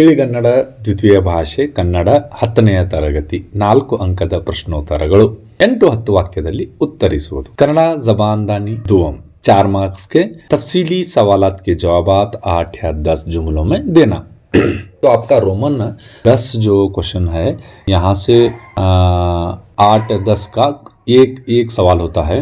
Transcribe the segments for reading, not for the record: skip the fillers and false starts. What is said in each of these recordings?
ತಿಳಿಗನ್ನಡ ದ್ವಿತೀಯ ಭಾಷೆ ಕನ್ನಡ 10ನೆಯ ತರಗತಿ 4 ಅಂಕದ ಪ್ರಶ್ನೋತ್ತರಗಳು 8-10 ವಾಕ್ಯದಲ್ಲಿ ಉತ್ತರಿಸುವುದು। कन्नड़ा जबानदानी दुआम 4 मार्क्स के तफसीली सवालात के जवाबात 8 या 10 जुमलों में देना। तो आपका रोमन 10 जो क्वेश्चन है यहाँ से 8-10 का एक सवाल होता है।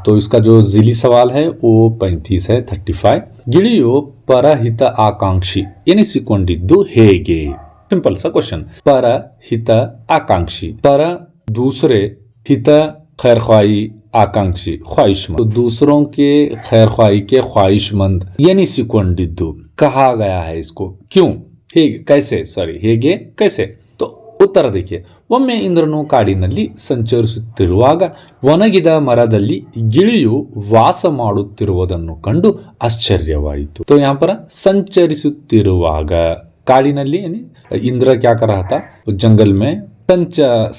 तो इसका जो जिली सवाल है वो 35 है 35। ಗಿಳಿಯು ಪರಹಿತ ಆಕಾಂಕ್ಷಿ ಎನಿಸಿಕೊಂಡಿದ್ದು ಹೇಗೆ? सिंपल सा क्वेश्चन। पर हित आकांक्षी, पर दूसरे हित खैर ख्वाही आकांक्षी ख्वाहिशमंद, तो दूसरों के खैर ख्वाही के ख्वाहिशमंद ಎನಿಸಿಕೊಂಡಿದ್ದು कहा गया है इसको क्यों? ಹೇಗೆ कैसे सॉरी ಹೇಗೆ कैसे? तो ಉತ್ತರ देखिए। ಒಮ್ಮೆ ಇಂದ್ರನು ಕಾಡಿನಲ್ಲಿ ಸಂಚರಿಸುತ್ತಿರುವಾಗ ಒಣಗಿದ ಮರದಲ್ಲಿ ಗಿಳಿಯು ವಾಸ ಮಾಡುತ್ತಿರುವುದನ್ನು ಕಂಡು ಆಶ್ಚರ್ಯವಾಯಿತು। तो यहाँ पर ಸಂಚರಿಸುತ್ತಿರುವಾಗ ಕಾಡಿನಲ್ಲಿ इंद्र क्या कर रहा था? जंगल में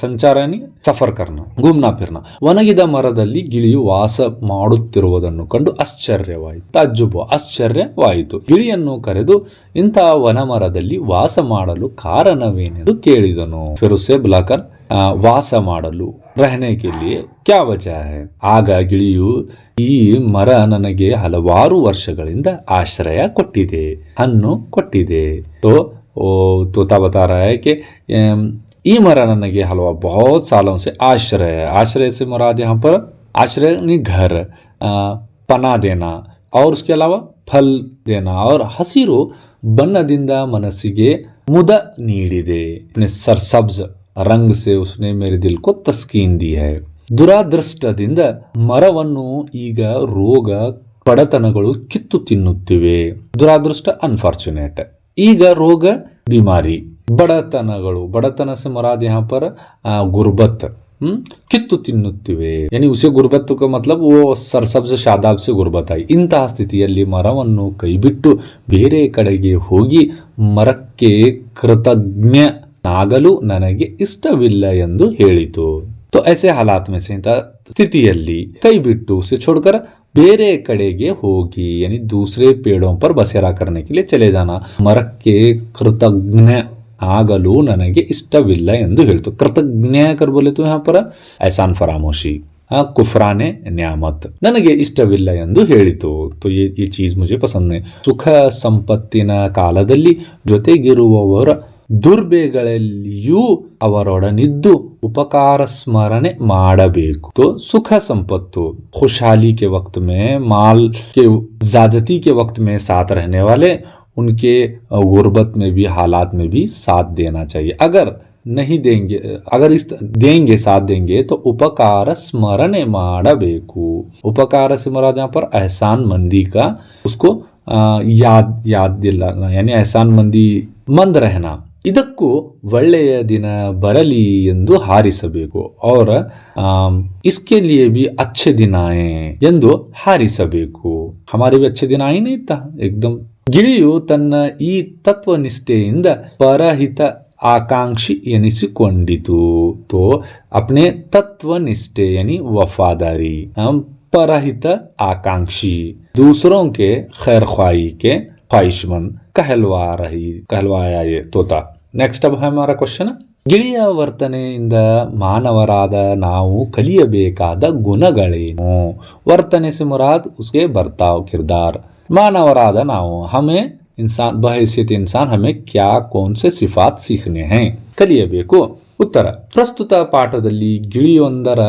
ಸಂಚಾರ ಸಫರ್ ಕರ್ನ घूमना फिरना। ಒಣಗಿದ ಮರದಲ್ಲಿ ಗಿಳಿಯು ವಾಸ ಮಾಡುತ್ತಿರುವುದನ್ನು ಕಂಡು ಆಶ್ಚರ್ಯವಾಯಿತು, ತಾಜ್ಜುಬು ಆಶ್ಚರ್ಯವಾಯಿತು। ಗಿಳಿಯನ್ನು ಕರೆದು ಇಂತಹ ವನ ಮರದಲ್ಲಿ ವಾಸ ಮಾಡಲು ಕಾರಣವೇನೆಂದು ಕೇಳಿದನು। ಫಿರ್ ಉಸ್ಸೆ ಬುಲಾಕರ್ ವಾಸ ಮಾಡಲು रहने के लिए क्या वजह है? ಆಗ ಗಿಳಿಯು ಈ ಮರ ನನಗೆ ಹಲವಾರು ವರ್ಷಗಳಿಂದ ಆಶ್ರಯ ಕೊಟ್ಟಿದೆ, ಹಣ್ಣು ಕೊಟ್ಟಿದೆ। तो तोता बता रहा है कि ये मरा ನನಗೆ हलवा बहुत सालों से आश्रय है। आश्रय से मुराद यहाँ पर आश्रय नहीं घर पना देना और उसके अलावा फल देना और ಹಸಿರು ಬಣ್ಣದಿಂದ ಮನಸ್ಸಿಗೆ ಮುದ ನೀಡಿದೆ। अपने सरसब्ज रंग से उसने मेरे दिल को तस्कीन दी है। ದುರಾದೃಷ್ಟದಿಂದ ಮರವನ್ನು ಈಗ ರೋಗ ಬಡತನಗಳು ಕಿತ್ತು ತಿನ್ನುತ್ತಿವೆ। ದುರಾದೃಷ್ಟ ಅನ್ಫಾರ್ಚುನೇಟ್, ಈಗ ರೋಗ बीमारी, बड़तनಗಳು, बड़तन से मुराद यहाँ पर गुर्बत, ಕಿತ್ತು ತಿನ್ನುತ್ತಿವೆ। यानी उसे गुर्बत का मतलब वो सरसब्ज शादाब से गुर्बत आई। ಇಂತಹ ಸ್ಥಿತಿಯಲ್ಲಿ ಮರವನ್ನು ಕೈಬಿಟ್ಟು ಬೇರೆ ಕಡೆಗೆ ಹೋಗಿ ಮರಕ್ಕೆ ಕೃತಜ್ಞನಾಗಲು ನನಗೆ ಇಷ್ಟವಿಲ್ಲ ಎಂದು ಹೇಳಿತು। तो ऐसे हालात में से स्थितिಯಲ್ಲಿ ಕೈಬಿಟ್ಟು उसे छोड़कर ಬೇರೆ ಕಡೆಗೆ ಹೋಗಿ यानी दूसरे पेड़ों पर बसेरा करने के लिए चले जाना। ಮರಕ್ಕೆ ಕೃತಜ್ಞ ಆಗಲು ನನಗೆ ಇಷ್ಟವಿಲ್ಲ ಎಂದು ಹೇಳಿತು। ಕೃತಜ್ಞ कर बोले तो यहाँ पर एहसान फरामोशी, कुफराने न्यामत, ನನಗೆ ಇಷ್ಟವಿಲ್ಲ ಎಂದು ಹೇಳಿತು। तो ये चीज मुझे पसंद है। ಸುಖ ಸಂಪತ್ತಿನ ಕಾಲದಲ್ಲಿ ಜೊತೆಗಿರುವವರ ದುರ್ಬೆಗಳಲ್ಲಿಯೂ ಅವರೊಡನಿದ್ದು उपकार स्मरण ಮಾಡಬೇಕು। तो सुख संपत्तु खुशहाली के वक्त में, माल के ज्यादती के वक्त में साथ रहने वाले उनके गुर्बत में भी, हालात में भी साथ देना चाहिए। अगर नहीं देंगे, अगर इस देंगे साथ देंगे तो उपकार स्मरण ಮಾಡಬೇಕು। उपकार से मुराद यहाँ पर एहसान मंदी का, उसको याद दिलाना यानी एहसान मंदी मंद रहना। ಇದಕ್ಕೂ ಒಳ್ಳೆಯ ದಿನ ಬರಲಿ ಎಂದು ಹಾರಿಸಬೇಕು। और इसके लिए भी अच्छे दिन आए ಎಂದು ಹಾರಿಸಬೇಕು। हमारे भी अच्छे दिन आए नहीं था एकदम। ಗಿಳಿಯು ತನ್ನ ಈ ತತ್ವನಿಷ್ಠೆಯಿಂದ ಪರಹಿತ आकांक्षी ಎನಿಸಿಕೊಂಡಿತು। तो अपने तत्वनिष्ठे यानी वफादारी, परहित आकांक्षी, दूसरों के खैर ख्वाही के ख्वाहिशमंद कहलवाया ये तोता। नेक्स्ट अब है हमारा क्वेश्चन। ಗಿಳಿಯ ವರ್ತನೆಯಿಂದ ಮಾನವರಾದ ನಾವು ಕಲಿಯಬೇಕಾದ ಗುಣಗಳೇನು? ವರ್ತನೆ से मुराद उसके बर्ताव किरदार। मानवराद ನಾವು हमें इंसान बहैसियत इंसान हमें क्या कौन से सिफात सीखने हैं, ಕಲಿಯಬೇಕು। ಉತ್ತರ ಪ್ರಸ್ತುತ ಪಾಠದಲ್ಲಿ ಗಿಳಿಯೊಂದರ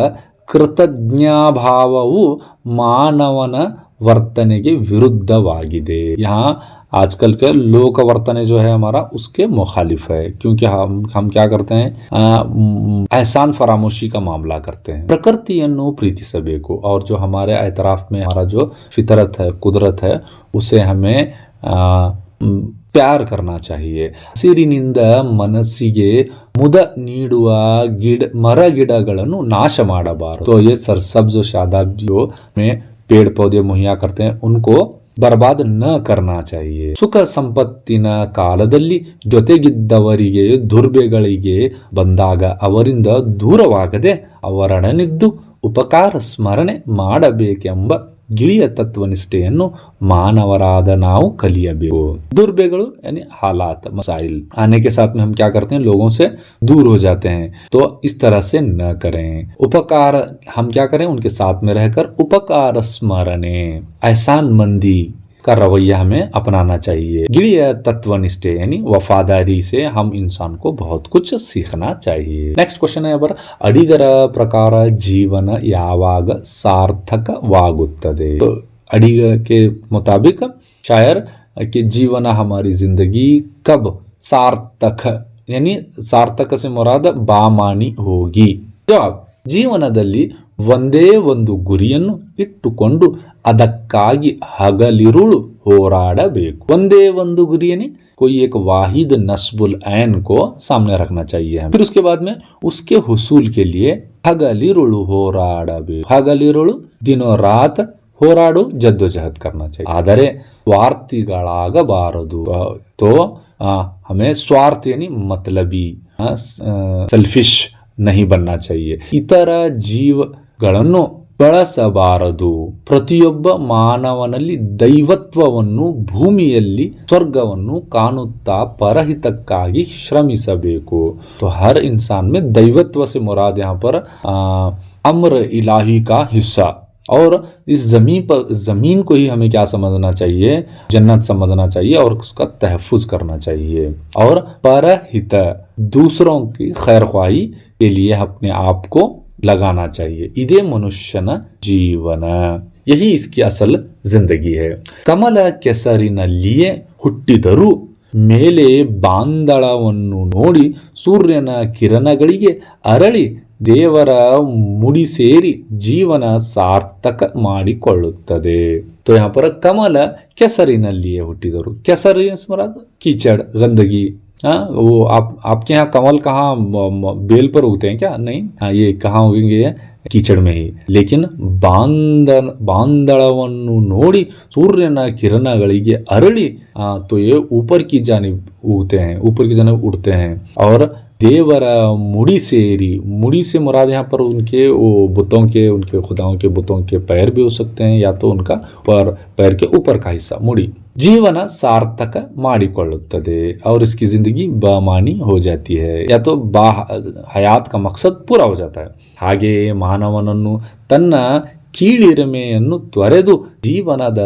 ಕೃತಜ್ಞಾಭಾವವು ಮಾನವನ ವರ್ತನೆಗೆ ವಿರುದ್ಧವಾಗಿದೆ। यहाँ आजकल के लोक वर्तने जो है हमारा उसके मुखालिफ है, क्योंकि हम क्या करते हैं, एहसान फरामोशी का मामला करते हैं। प्रकृतिಯನ್ನು ಪ್ರೀತಿಸಬೇಕು और जो हमारे एतराफ में हमारा जो फितरत है, कुदरत है, उसे हमें प्यार करना चाहिए। ಹಸಿರಿನಿಂದ ಮನಸ್ಸಿಗೆ ಮುದ ನೀಡುವ ಮರ ಗಿಡಗಳನ್ನು ನಾಶ ಮಾಡಬಾರದು। तो ये सरसब्ज शादाबियों में पेड़ पौधे मुहैया करते हैं, उनको बर्बाद न करना चाहिए। ಸುಖ ಸಂಪತ್ತಿನ ಕಾಲದಲ್ಲಿ ಜೊತೆಗಿದ್ದವರಿಗೆ ದುರ್ಬೆಗಳಿಗೆ ಬಂದಾಗ ಅವರಿಂದ ದೂರವಾಗದೆ ಅವರೊಡನಿದ್ದು ಉಪಕಾರ ಸ್ಮರಣೆ ಮಾಡಬೇಕೆಂಬ ಗಿಳಿಯ ತತ್ವನಿಷ್ಠೆಯನ್ನು ಮಾನವರಾದ ನಾವು कलियಬೇಕು। दुर्बेगलु यानी हालात मसाइल आने के साथ में हम क्या करते हैं, लोगों से दूर हो जाते हैं। तो इस तरह से न करें। उपकार हम क्या करें, उनके साथ में रहकर उपकार स्मरणे एहसान मंदी का रवैया हमें अपनाना चाहिए। गिलिय तत्वनिष्ठे यानी वफादारी से हम इंसान को बहुत कुछ सीखना चाहिए। नेक्स्ट क्वेश्चन है यहाँ पर, अडिगर प्रकार जीवन यावाग सार्थकवागुತ್ತದೆ। तो अडिग के मुताबिक शायर कि जीवन हमारी जिंदगी कब सार्थक यानी सार्थक से मुराद बामानी होगी। जवाब, ಜೀವನದಲ್ಲಿ ಒಂದೇ ಒಂದು ಗುರಿಯನ್ನು ಇಟ್ಟುಕೊಂಡು ಅದಕ್ಕಾಗಿ ಹಗಲಿರುಳು ಹೋರಾಡಬೇಕು। ಒಂದೇ ಒಂದು गुरी यानी कोई एक वाहिद नस्बुल ऐन को सामने रखना चाहिए। फिर उसके बाद में उसके हुसूल के लिए हगलिरुಳು ಹೋರಾಡಬೇಕು। हगलिरुಳು दिनों रात ಹೋರಾಡು जद्दोजहद करना चाहिए। ಆದರೆ ಸ್ವಾರ್ಥಿಗಳಾಗಬಾರದು। तो हमें स्वार्थ यानी मतलबी सेल्फिश नहीं बनना चाहिए। इतर ಜೀವಗಳನ್ನು ಬಳಸಬಾರದು। ಪ್ರತಿಯೊಬ್ಬ ಮಾನವನಲ್ಲಿ ದೈವತ್ವವನ್ನು, ಭೂಮಿಯಲ್ಲಿ ಸ್ವರ್ಗವನ್ನು ಕಾಣುತ್ತಾ ಪರಹಿತಕ್ಕಾಗಿ ಶ್ರಮಿಸಬೇಕು। तो हर इंसान में दैवत्व से मुराद यहाँ पर अम्र इलाही का हिस्सा, और इस जमीन को ही हमें क्या समझना चाहिए, जन्नत समझना चाहिए और उसका तहफ़्फ़ुज़ करना चाहिए। और परहित दूसरों की खैरख्वाही के लिए अपने आप को लगाना चाहिए। इदे मनुष्यನ ಜೀವನ, यही इसकी असल जिंदगी है। ಕಮಲ ಕೆಸರಿನಲ್ಲಿಯೇ ಹುಟ್ಟಿದರೂ ಮೇಲೆ ಬಾಂದಳವನ್ನು ನೋಡಿ ಸೂರ್ಯನ ಕಿರಣಗಳಿಗೆ ಅರಳಿ ದೇವರ ಮುಡಿ ಸೇರಿ ಜೀವನ ಸಾರ್ಥಕ ಮಾಡಿಕೊಳ್ಳುತ್ತದೆ। तो यहाँ पर कमल ಕೆಸರಿನಲ್ಲಿಯೇ ಹುಟ್ಟಿದರು। ಕೆಸರಿ मुराद कीचड़, गंदगी। हाँ, वो आपके यहाँ कमल कहाँ बेल पर उगते हैं क्या? नहीं, हाँ, ये कहाँ उगेंगे, कीचड़ में ही। लेकिन ಬಾಂದಳವನ್ನು ನೋಡಿ सूर्यನ ಕಿರಣಗಳಿಗೆ ಅರಳಿ तो ये ऊपर की जानिब उगते हैं, ऊपर की जानिब उड़ते हैं। और देवर मुड़ी सेरी, मुड़ी से मुराद यहाँ पर उनके वो बुतों के, उनके खुदाओं के बुतों के पैर भी हो सकते हैं, या तो उनका पैर के ऊपर का हिस्सा मुड़ी। जीवन सार्थक ಮಾಡಿಕೊಳ್ಳುತ್ತದೆ और इसकी जिंदगी बामानी हो जाती है, या तो हयात का मकसद पूरा हो जाता है। ಹಾಗೆಯೇ ಮಾನವನನ್ನು ತನ್ನ ಕೀಳಿರಿಮೆಯನ್ನು ತೊರೆದು ಜೀವನದ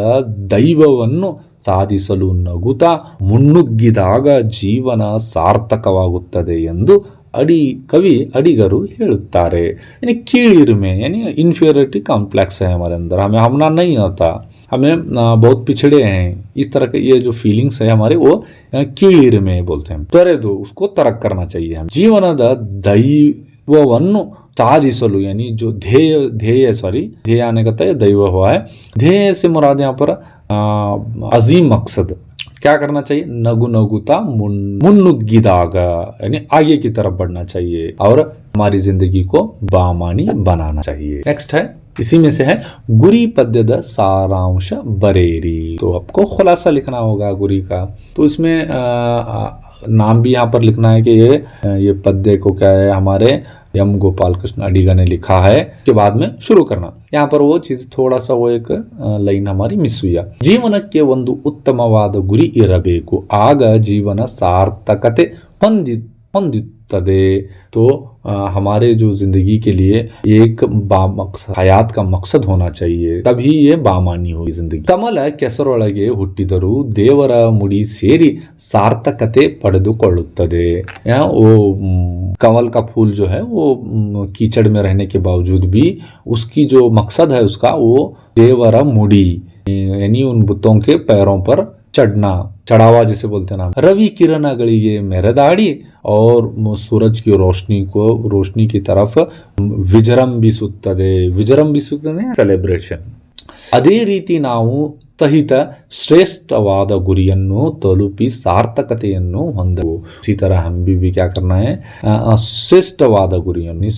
ದೈವವನ್ನು ಸಾಧಿಸಲು ನಗುತ್ತಾ ಮುನ್ನುಗ್ಗಿದಾಗ ಜೀವನ ಸಾರ್ಥಕವಾಗುತ್ತದೆ ಎಂದು कवि अडिगरू ಹೇಳುತ್ತಾರೆ। यानी कीड़िरमे यानी इन्फीरियरिटी कॉम्प्लेक्स है हमारे अंदर, हमें हमना नहीं आता, हमें बहुत पिछड़े हैं, इस तरह के ये जो फीलिंग्स है हमारे, वो कीड़िरमे बोलते हैं। त्वरेदु उसको तरक करना चाहिए। हम जीवनದ ದೈವವನ್ನು साधिसलु यानी जो ध्येय आने का दैव हुआ है। ध्येय से मुराद यहाँ पर अजीम मकसद क्या करना चाहिए, नगु नगुता मुन्नुग्गिदागा यानी आगे की तरफ बढ़ना चाहिए और हमारी जिंदगी को बामानी बनाना चाहिए। नेक्स्ट है, इसी में से है गुरी पद्यद सारांश बरेरी। तो आपको खुलासा लिखना होगा गुरी का। तो इसमें नाम भी यहाँ पर लिखना है कि ये पद्य को क्या है, हमारे एम गोपाल कृष्ण अडिगा ने लिखा है। के बाद में शुरू करना, यहाँ पर वो चीज थोड़ा सा वो एक लाइन हमारी मिस हुई। ಜೀವನಕ್ಕೆ ಒಂದು ಉತ್ತಮವಾದ ಗುರಿ ಇರಬೇಕು, ಆಗ ಜೀವನ ಸಾರ್ಥಕತೆ ಹೊಂದುತ್ತದೆ। तो हमारे जो जिंदगी के लिए एक हयात का मकसद होना चाहिए, तभी ये बामानी होगी जिंदगी। कमल ಕೆಸರೊಳಗೆ ಹುಟ್ಟಿದರೂ ದೇವರ ಮುಡಿ ಸೇರಿ सार्थकते ಪಡೆದುಕೊಳ್ಳುತ್ತದೆ। वो कमल का फूल जो है वो कीचड़ में रहने के बावजूद भी उसकी जो मकसद है उसका, वो देवरा मुड़ी यानी उन बुतों के पैरों पर चढ़ना, चढ़ावा जिसे बोलते हैं ना। रवि किरणಗಳಿಗೆ ಮೆರೆದಾಡಿ और सूरज की रोशनी की तरफ ವಿಜೃಂಭಿಸುತ್ತದೆ ಸೆಲೆಬ್ರೇಷನ್। ಅದೇ ರೀತಿ ನಾವು सहित श्रेष्ठवाद गुरियन्नु तलुपि सार्थकतेयन्नु ಹೊಂದಬೇಕು। इसी तरह हम भी क्या करना है, श्रेष्ठवाद गुरियन्नु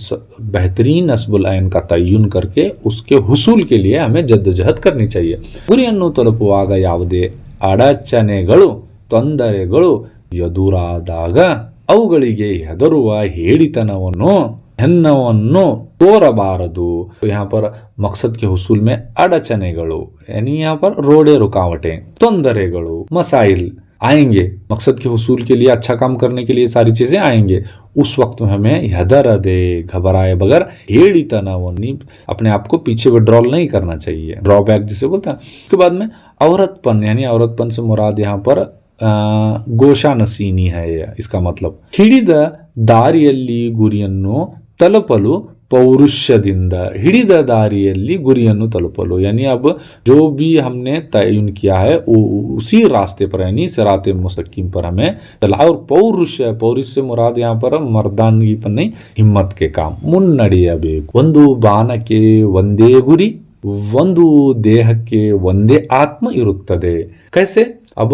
बेहतरीन नस्बुल ऐन का तय्युन करके उसके हुसूल के लिए हमें जद्दोजहद करनी चाहिए। ಗುರಿಯನ್ನು ತಲುಪುವಾಗ ಯಾವುದೇ ಅಡಚಣೆಗಳು, ತೊಂದರೆಗಳು ಎದುರಾದಾಗ ಅವುಗಳಿಗೆ ಹೆದರುವ ಹೇಡಿತನವನ್ನು ಹೆನ್ನವನ್ನು ತೋರಬಾರದು। यहाँ पर मकसद के हुसूल में अड़चनेಗಳು यानी यहाँ पर रोड़े रुकावटें, ತೊಂದರೆಗಳು, मसाइल आएंगे। मकसद के हुसूल के लिए, अच्छा काम करने के लिए सारी चीजें आएंगे। उस वक्त में हमें हैदरदे, घबराए बगैर, हेड़ीतनावनी, अपने आप को पीछे विड्रॉल नहीं करना चाहिए, ड्रॉबैक जिसे बोलते हैं। उसके बाद में औरतपन, यानी औरतपन से मुराद यहाँ पर ಗೋಷಾ ನಸೀನಿ है इसका मतलब ಹಿಡಿದ ದಾರಿಯಲ್ಲಿ ಗುರಿಯನ್ನು ತಲುಪಲು पौरुषದಿಂದ, ಹಿಡಿದ ದಾರಿಯಲ್ಲಿ गुरियन्नु तलुपलो, यानी अब जो भी हमने तयन किया है वो उसी रास्ते पर यानी सिराते मुस्तकीम पर हमें चला। और पौरुष से मुराद यहाँ पर मर्दानगी पर नहीं, हिम्मत के काम। ಮುನ್ನಡೆಯಬೇಕು, ಒಂದು ಬಾಣಕ್ಕೆ ಒಂದೇ ಗುರಿ, ಒಂದು ದೇಹಕ್ಕೆ ಒಂದೇ ಆತ್ಮ ಇರುತ್ತದೆ। कैसे? अब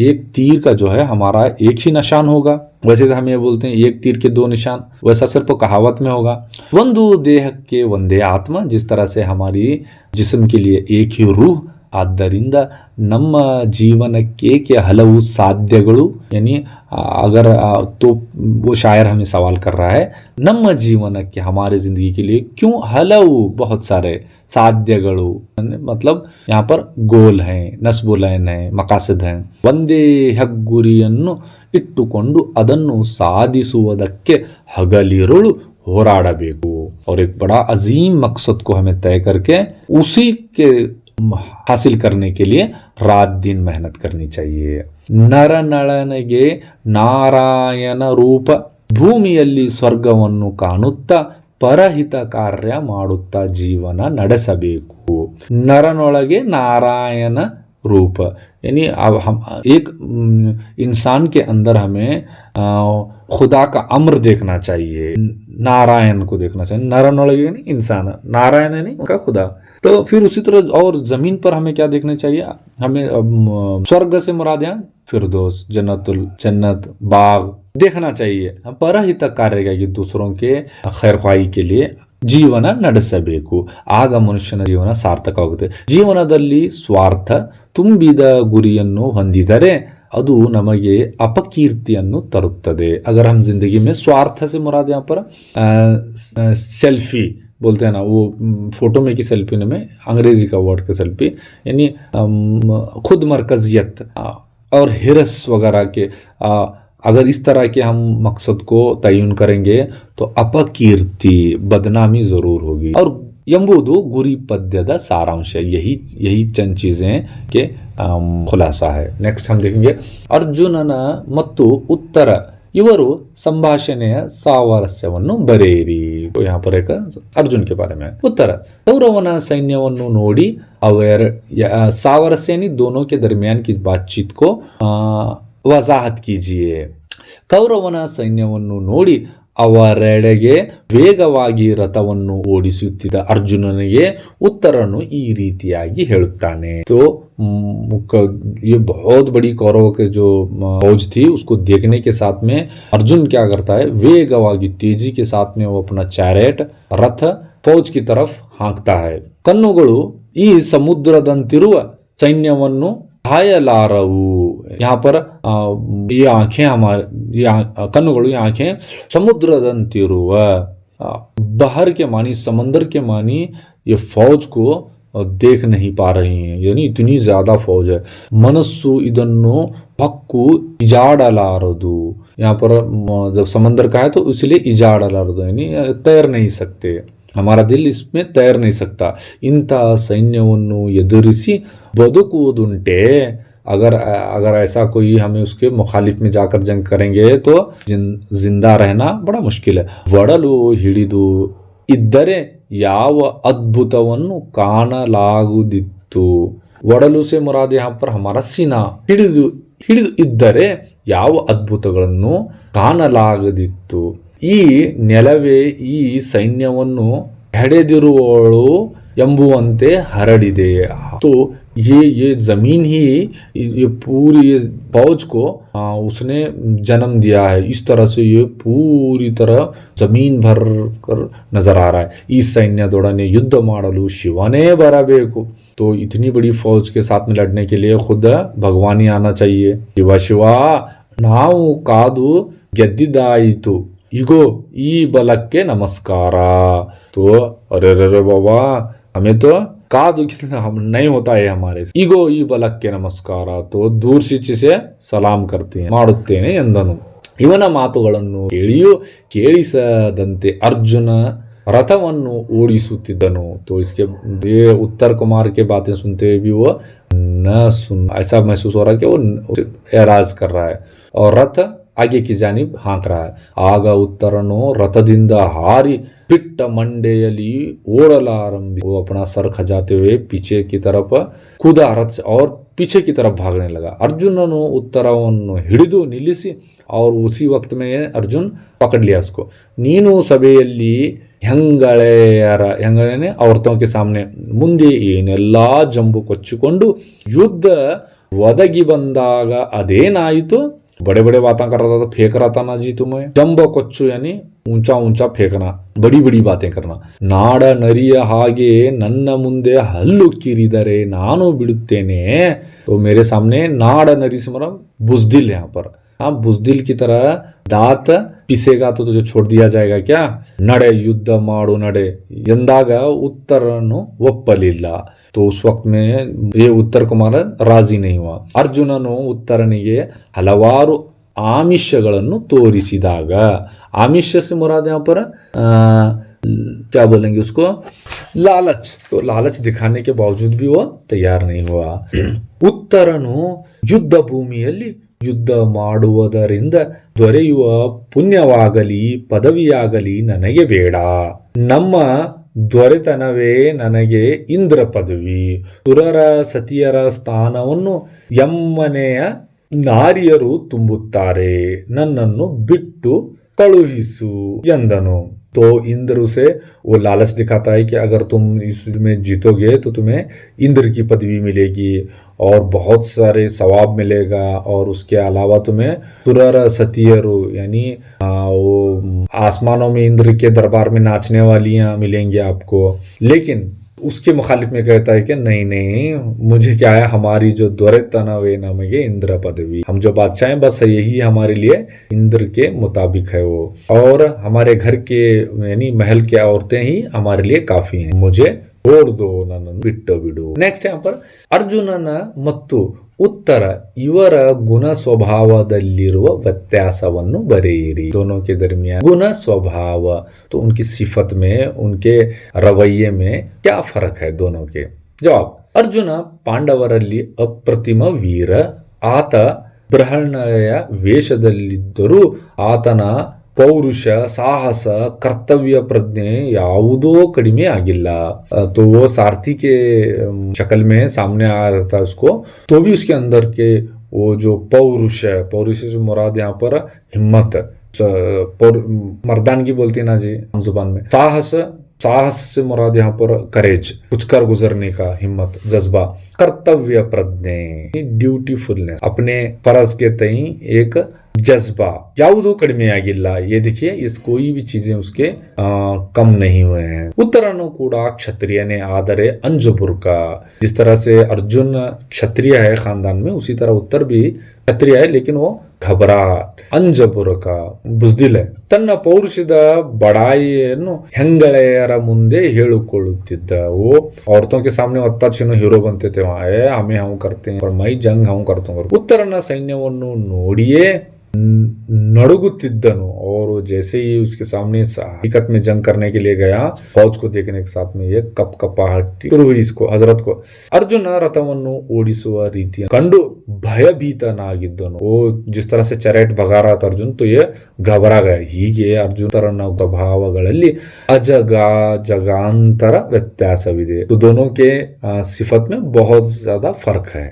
एक तीर का जो है हमारा एक ही निशान होगा, वैसे तो हम ये बोलते हैं एक तीर के दो निशान, वैसा सिर्फ कहावत में होगा। वंदु देह के वंदे आत्मा, जिस तरह से हमारी जिस्म के लिए एक ही रूह, ಆದ್ದರಿಂದ ನಮ್ಮ ಜೀವನಕ್ಕೆ ಹಲವು ಸಾಧ್ಯಗಳು, यानी अगर तो वो शायर हमें सवाल कर रहा है, ನಮ್ಮ ಜೀವನಕ್ಕೆ हमारे जिंदगी के लिए क्यों हलವು बहुत सारे ಸಾಧ್ಯಗಳು, मतलब यहाँ पर गोल हैं, नस्बुलैन हैं, मकासद हैं। ಒಂದೇ ಗುರಿಯನ್ನು ಇಟ್ಟುಕೊಂಡು ಅದನ್ನು ಸಾಧಿಸುವುದಕ್ಕೆ ಹಗಲಿರುಳು ಹೋರಾಡಬೇಕು। और एक बड़ा अजीम मकसद को हमें तय करके उसी के हासिल करने के लिए रात दिन मेहनत करनी चाहिए। ನರನಳನೆಗೆ ನಾರಾಯಣ ರೂಪ, ಭೂಮಿಯಲ್ಲಿ ಸ್ವರ್ಗವನ್ನು ಕಾಣುತ್ತಾ ಪರಹಿತ ಕಾರ್ಯ ಮಾಡುತ್ತಾ ಜೀವನ ನಡೆಸಬೇಕು। ನರನೊಳಗೆ ನಾರಾಯಣ रूप, यानी अब हम एक इंसान के अंदर हमें खुदा का अम्र देखना चाहिए, नारायण को देखना चाहिए। नारायण यानी इंसान, नारायण यानी उनका खुदा। तो फिर उसी तरह और जमीन पर हमें क्या देखना चाहिए? हमें स्वर्ग से मुराद यहाँ फिरदौस, जन्नत, बाग देखना चाहिए। परहित कार्य की दूसरों के खैर ख्वाही के लिए ಜೀವನ ನಡೆಸಬೇಕು, ಆಗ ಮನುಷ್ಯನ ಜೀವನ ಸಾರ್ಥಕವಾಗುತ್ತೆ। ಜೀವನದಲ್ಲಿ ಸ್ವಾರ್ಥ ತುಂಬಿದ ಗುರಿಯನ್ನು ಹೊಂದಿದರೆ ಅದು ನಮಗೆ ಅಪಕೀರ್ತಿಯನ್ನು ತರುತ್ತದೆ। अगर हम जिंदगी में स्वार्थ से मुराद यहाँ पर सेल्फी बोलते हैं ना, वो फोटो में की सेल्फी में अंग्रेजी का वर्ड का सेल्फी, यानी खुद मरकजियत और हिरस वगैरह के, अगर इस तरह के हम मकसद को तयन करेंगे तो अपकीर्ति, बदनामी जरूर होगी। और ಎಂಬುದು ಗುರಿ ಪದ್ಯದ ಸಾರಾಂಶ, यही चंद चीजें के खुलासा है। नेक्स्ट हम देखेंगे ಅರ್ಜುನನ ಮತ್ತು ಉತ್ತರ, ಇವರು ಸಂಭಾಷಣೆಯ ಸಾಮರಸ್ಯವನ್ನು ಬರೆಯಿರಿ। यहाँ पर एक अर्जुन के बारे में उत्तर, कौरवನ सैन्यವನ್ನು ನೋಡಿ ಅವರ सामरस्य यानी दोनों के दरमियान की बातचीत को ವಜಾಹತ್ ಕೀಜಿಯೇ। ಕೌರವನ ಸೈನ್ಯವನ್ನು ನೋಡಿ ಅವರೆಡೆಗೆ ವೇಗವಾಗಿ ರಥವನ್ನು ಓಡಿಸುತ್ತಿದ್ದ ಅರ್ಜುನನಿಗೆ ಉತ್ತರನು ಈ ರೀತಿಯಾಗಿ ಹೇಳುತ್ತಾನೆ। तो ये बहुत बड़ी कौरव के जो फौज थी उसको देखने के साथ में अर्जुन क्या करता है, वेगವಾಗಿ तेजी के साथ में वो अपना चैरेट, रथ फौज की तरफ हाँकता है। ಕಣ್ಣುಗಳು ಈ ಸಮುದ್ರದಂತಿರುವ ಸೈನ್ಯವನ್ನು ಹಾಯಲಾರವು। यहाँ पर ये आंखें हमारे, कन्नुಗಳು, ये आंखें ಸಮುದ್ರದಂತಿರುವ, बाहर के मानी, समंदर के मानी ये फौज को देख नहीं पा रही हैं, यानी इतनी ज्यादा फौज है। मनस्सु ಇದನ್ನು ಹಕ್ಕು इजाड़लारदु, यहाँ पर जब समंदर का है तो इसलिए इजाड़लारदु यानी तैर नहीं सकते, हमारा दिल इसमें तैर नहीं सकता। ಇಂಥ ಸೈನ್ಯವನ್ನು ಎದುರಿಸಿ ಬದುಕುವುದುಂಟೆ, अगर ऐसा कोई हमें उसके मुखालिफ में जाकर जंग करेंगे तो जिंदा रहना बड़ा मुश्किल है। ಒಡಲು ಹಿಡಿದು ಇದ್ದರೆ ಯಾವ ಅದ್ಭುತವನ್ನು ಕಾಣಲಾಗುವುದಿತ್ತು। ಒಡಲು से मुराद यहाँ पर हमारा सीना, ಹಿಡಿದು ಇದ್ದರೆ ಯಾವ ಅದ್ಭುತಗಳನ್ನು ಕಾಣಲಾಗದಿತ್ತು। ಈ ನೆಲವೇ ಈ ಸೈನ್ಯವನ್ನು ಹೆಡೆದಿರುವವಳು ಎಂಬುವಂತೆ ಹರಡಿದೆ। तो ये जमीन ही ये पूरी ये फौज को उसने जन्म दिया है। इस तरह से ये पूरी तरह जमीन भर कर नजर आ रहा है। इस सैन्यದೊಡನೆ युद्ध ಮಾಡಲು ಶಿವನೇ ಬರಬೇಕು। तो इतनी बड़ी फौज के साथ में लड़ने के लिए खुद भगवान ही आना चाहिए। ಶಿವ ನಾವು ಕಾದು ಗೆದ್ದಿದ್ದಾಯಿತು, इगो ई बलक्के नमस्कार। तो अरे रे बाबा, हमें तो का दुखी हम नहीं होता है हमारे से। इगो ई बलक्के नमस्कार, तो दूर से ಸಲಾಮ್ करते ಮಾಡುತ್ತೇನೆ ಎಂದನು. ಇವನ ಮಾತುಗಳನ್ನು ಕೇಳಿಸದಂತೆ ಅರ್ಜುನ रथವನ್ನು ಓಡಿಸುತ್ತಿದ್ದನು. तो इसके ये उत्तर कुमार के बातें सुनते हुए भी वो न सुन, ऐसा महसूस हो रहा है कि वो एराज कर रहा है और रथ आगे की जानिब हाँक रहा है. ಆಗ ಉತ್ತರನು ರಥದಿಂದ ಹಾರಿ पिट्ट मंडेयली ओढ़लारंभी. वो अपना सर खजाते हुए पीछे की तरफ कूदा रथ और पीछे की तरफ भागने लगा. अर्जुननु उत्तरವನ್ನು ಹಿಡಿದು ನಿಲ್ಲಿಸಿ और उसी वक्त में अर्जुन पकड़ लिया उसको. ನೀನು ಸಭೆಯಲ್ಲಿ ಹೆಂಗಳೆಯನೆ औरतों के सामने ಮುಂದೆ ಏನೆಲ್ಲಾ ಜಂಬು ಕೊಚ್ಚಿಕೊಂಡು ಯುದ್ಧ ಒದಗಿ ಬಂದಾಗ ಅದೇನಾಯಿತು. बड़े बड़े बातें कर रहा था, फेंक रहा था ना जी तुम्हें. जंब कोच्चु यानी ऊंचा ऊंचा फेंकना, बड़ी बड़ी बातें करना. ನಾಡ ನರಿಯ ಹಾಗೆ ನನ್ನ ಮುಂದೆ ಹಲ್ಲು ಕಿರಿದರೆ ನಾನು ಬಿಡುತ್ತೇನೆ. तो मेरे सामने नाड़ नरी से मतलब बुजदिल यहाँ पर. हाँ, बुजदिल की तरह दांत पिसेगा तो तुझे छोड़ दिया जाएगा क्या. ನಡೆ ಯುದ್ಧ ಮಾಡು ನಡೆ ಎಂದಾಗ ಉತ್ತರನು ಒಪ್ಪಲಿಲ್ಲ. तो उस वक्त में ये उत्तर कुमार राजी नहीं हुआ. ಅರ್ಜುನನು ಉತ್ತರನಿಗೆ ಹಲವಾರು आमिषಗಳನ್ನು तोरिसिदाग. आमिष से मुराद यहाँ पर क्या बोलेंगे उसको, लालच. तो लालच दिखाने के बावजूद भी वो तैयार नहीं हुआ. ಉತ್ತರನು ಯುದ್ಧ ಭೂಮಿಯಲ್ಲಿ ಯುದ್ಧ ಮಾಡುವುದರಿಂದ ದೊರೆಯುವ ಪುಣ್ಯವಾಗಲಿ ಪದವಿಯಾಗಲಿ ನನಗೆ ಬೇಡ. ನಮ್ಮ ದೊರೆತನವೇ ನನಗೆ ಇಂದ್ರ ಪದವಿ. ಸುರರ ಸತಿಯರ ಸ್ಥಾನವನ್ನು ಎಮ್ಮನೆಯ ನಾರಿಯರು ತುಂಬುತ್ತಾರೆ. ನನ್ನನ್ನು ಬಿಟ್ಟು ಕಳುಹಿಸು ಎಂದನು. तो इंद्र उसे वो लालच दिखाता है कि अगर तुम इसमें जीतोगे तो तुम्हें इंद्र की पदवी मिलेगी और बहुत सारे सवाब मिलेगा और उसके अलावा तुम्हें सुरर सतियरु यानी वो आसमानों में इंद्र के दरबार में नाचने वालियां मिलेंगी आपको. लेकिन उसके मुखालिफ में कहता है कि नहीं नहीं, मुझे क्या है, हमारी जो द्वैतनवे नमगे इंद्र पदवी, हम जो बादशाह हैं बस यही हमारे लिए इंद्र के मुताबिक है वो, और हमारे घर के यानी महल के औरतें ही हमारे लिए काफी हैं. मुझे छोड़ दो, नನ್ನನ್ನು ಬಿಟ್ಟು ಬಿಡು. ನೆಕ್ಸ್ಟ್ यहाँ पर अर्जुनನ ಮತ್ತು उत्तर ಇವರ ಗುಣ ಸ್ವಭಾವದಲ್ಲಿರುವ ವ್ಯತ್ಯಾಸವನ್ನು ಬರೆಯಿರಿ. दोनों के दरमियान गुण स्वभाव, तो उनकी सिफत में, उनके रवैये में क्या फर्क है दोनों के. जवाब, अर्जुन ಪಾಂಡವರಲ್ಲಿ ಅಪ್ರತಿಮ ವೀರ. ಆತ ಬ್ರಹ್ಮಣಯ ವೇಷದಲ್ಲಿದ್ದರೂ ಆತನ पौरुष, साहस, कर्तव्य प्रज्ञे ಯಾವುದೋ कड़िमे आगिಲ್ಲ. तो वो सारथी के शक्ल में सामने आ रहा था उसको, तो भी उसके अंदर के वो जो पौरुष है, पौरुष से मुराद यहाँ पर हिम्मत, मर्दानगी बोलती ना जी हम जुबान में. साहस से मुराद यहाँ पर करेज, कुछ कर गुजरने का हिम्मत, जज्बा. कर्तव्य प्रज्ञे, ड्यूटीफुलनेस, अपने फर्ज के तई एक जज्बा, ಯಾವುದೂ ಕಡಿಮೆ ಆಗಿಲ್ಲ. ये देखिए, इस कोई भी चीजें उसके कम नहीं हुए हैं. उत्तरनु ಕೂಡ क्षत्रियने ಆದರೆ अंजबुर का. जिस तरह से अर्जुन क्षत्रिय है खानदान में, उसी तरह उत्तर भी क्षत्रिय है, लेकिन वो घबराहट, अंजबुर का, बुजदिल है. ತನ್ನ ಪೌರುಷದ ಬಡಾಯಿಯನ್ನು ಹೆಂಗಳೆಯರ ಮುಂದೆ ಹೇಳಿಕೊಳ್ಳುತ್ತಿದ್ದ. वो औरतों के सामने अच्छा छिनो हीरो बनते थे वहाँ, हमें हम करते हैं और मैं जंग हम करता हूँ. उत्तरನ सैन्यವನ್ನು ನೋಡಿಯೇ नड़ुगुತ್ತಿದ್ದನು. और जैसे ही उसके सामने हकीकत में जंग करने के लिए गया, फौज को देखने के साथ में ये कपकपाहट शुरू हुई इसको, हजरत को. अर्जुन रथವನ್ನು ಓಡಿಸುವ ರೀತಿಯ ಕಂಡು ಭಯಭೀತನಾಗಿದ್ದನು. वो जिस तरह से चैरेट भगा रहा था अर्जुन, तो ये घबरा गया. ಹೀಗೆ ಅರ್ಜುನನ ಸ್ವಭಾವಗಳಲ್ಲಿ ಜಗಾಂತರ ವ್ಯತ್ಯಾಸವಿದೆ. तो दोनों के सिफत में बहुत ज्यादा फर्क है.